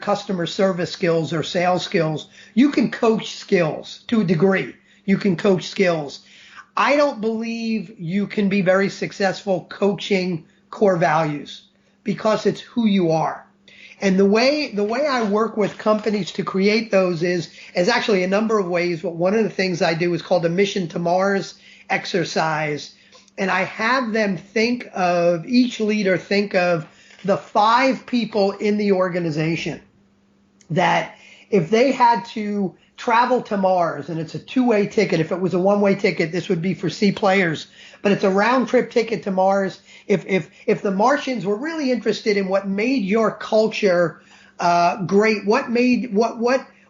customer service skills or sales skills. You can coach skills to a degree. You can coach skills. I don't believe you can be very successful coaching core values because it's who you are. And the way I work with companies to create those is actually a number of ways. But one of the things I do is called a Mission to Mars exercise. And I have them each leader think of the 5 people in the organization that if they had to travel to Mars, and it's a 2-way ticket. If it was a 1-way ticket, this would be for C players, but it's a round trip ticket to Mars. If the Martians were really interested in what made your culture great, what about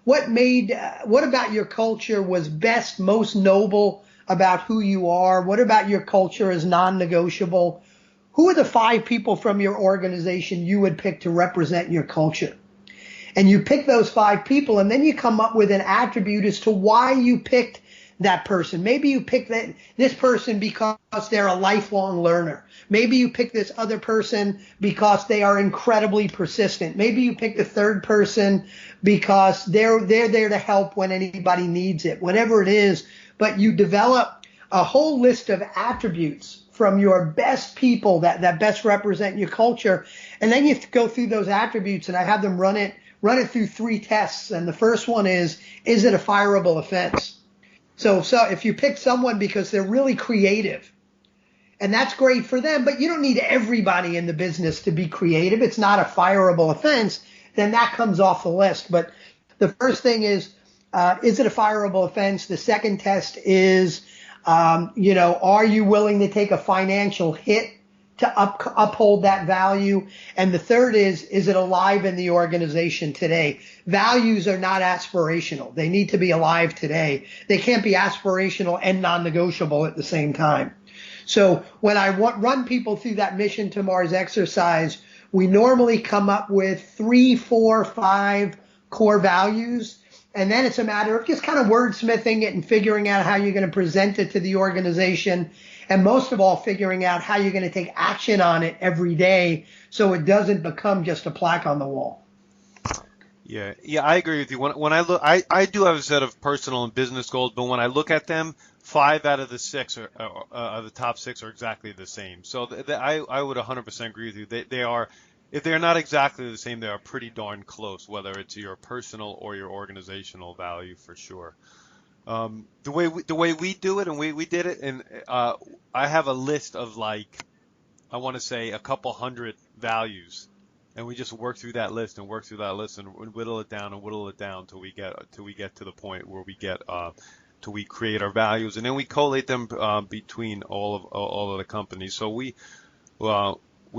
your culture was best, most noble about who you are, what about your culture is non-negotiable, who are the 5 people from your organization you would pick to represent your culture? And you pick those 5 people, and then you come up with an attribute as to why you picked that person. Maybe you picked this person because they're a lifelong learner. Maybe you pick this other person because they are incredibly persistent. Maybe you pick the third person because they're there to help when anybody needs it, whatever it is. But you develop a whole list of attributes from your best people that best represent your culture. And then you go through those attributes, and I have them run it through 3 tests. And the first one is it a fireable offense? So if you pick someone because they're really creative, and that's great for them, but you don't need everybody in the business to be creative. It's not a fireable offense, then that comes off the list. But the first thing is it a fireable offense? The second test is, are you willing to take a financial hit to uphold that value? And the third is it alive in the organization today? Values are not aspirational. They need to be alive today. They can't be aspirational and non-negotiable at the same time. So when I run people through that Mission to Mars exercise, we normally come up with 3, 4, 5 core values. And then it's a matter of just kind of wordsmithing it and figuring out how you're going to present it to the organization. And most of all, figuring out how you're going to take action on it every day so it doesn't become just a plaque on the wall. Yeah, I agree with you. When I look, I do have a set of personal and business goals, but when I look at them, 5 out of the 6 the top 6 are exactly the same. So I would 100% agree with you. They are, if they're not exactly the same, they are pretty darn close, whether it's your personal or your organizational value for sure. The way we do it, and we did it, and I have a list of I want to say a couple hundred values, and we just work through that list and whittle it down till we get to the point where till we create our values, and then we collate them between all of the companies. So we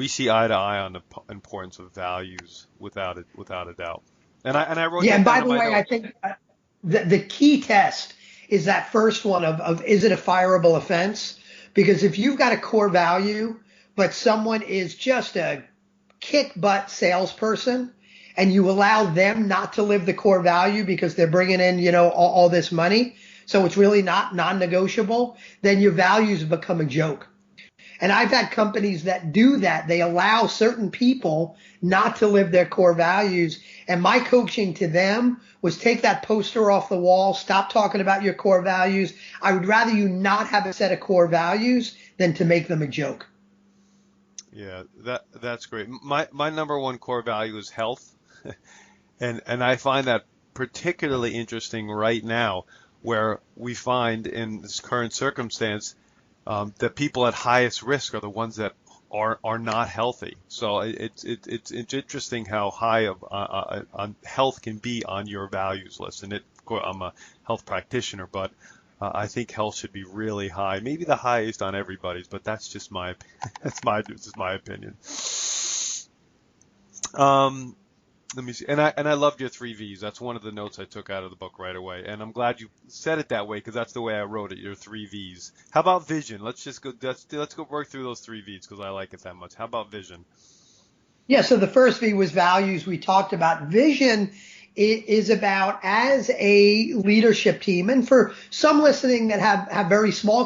see eye to eye on the importance of values without a doubt. And I wrote. Yeah, and by the way, I think the key test is that first one of is it a fireable offense? Because if you've got a core value, but someone is just a kick butt salesperson, and you allow them not to live the core value because they're bringing in, all this money, so it's really not non-negotiable, then your values become a joke. And I've had companies that do that. They allow certain people not to live their core values. And my coaching to them was take that poster off the wall, stop talking about your core values. I would rather you not have a set of core values than to make them a joke. Yeah, that's great. My number one core value is health. and I find that particularly interesting right now, where we find in this current circumstance that people at highest risk are the ones that are not healthy. So it's interesting how high on health can be on your values list. And I'm a health practitioner, but I think health should be really high, maybe the highest on everybody's. But that's just my opinion. Let me see. And I loved your 3 V's. That's one of the notes I took out of the book right away. And I'm glad you said it that way, because that's the way I wrote it, your 3 V's. How about vision? Let's go work through those 3 V's, because I like it that much. How about vision? Yeah, so the first V was values. We talked about vision is about, as a leadership team, and for some listening that have very small